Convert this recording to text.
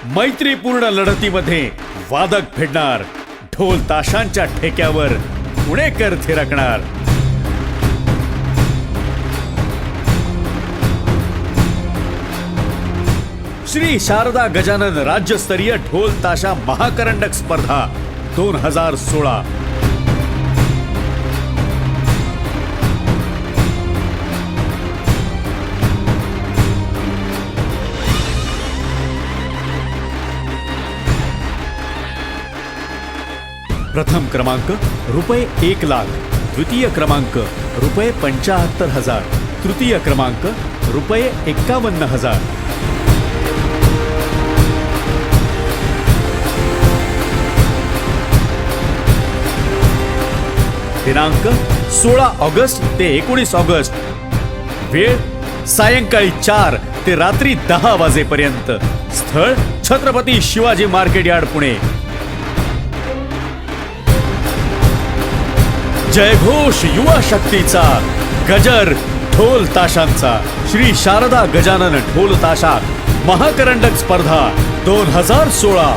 मैत्रीपूर्ण लढतीमध्ये वादक भिडणार, ढोल ताशांच्या ठेक्यावर पुणेकर थिरकणार. श्री शारदा गजानन राज्यस्तरीय ढोल ताशा महाकरंडक स्पर्धा 2016. प्रथम क्रमांक रुपये 1,00,000, द्वितीय क्रमांक रुपये 75,000, तृतीय क्रमांक रुपये 51,000. दिनांक 16 ऑगस्ट ते 19 ऑगस्ट. वेळ सायंकाळी 4 ते रात्री 10 वाजेपर्यंत. स्थळ छत्रपती शिवाजी मार्केट यार्ड, पुणे. जयघोष युवा शक्तीचा, गजर ढोल ताशांचा. श्री शारदा गजानन ढोल ताशा महाकरंडक स्पर्धा 2016.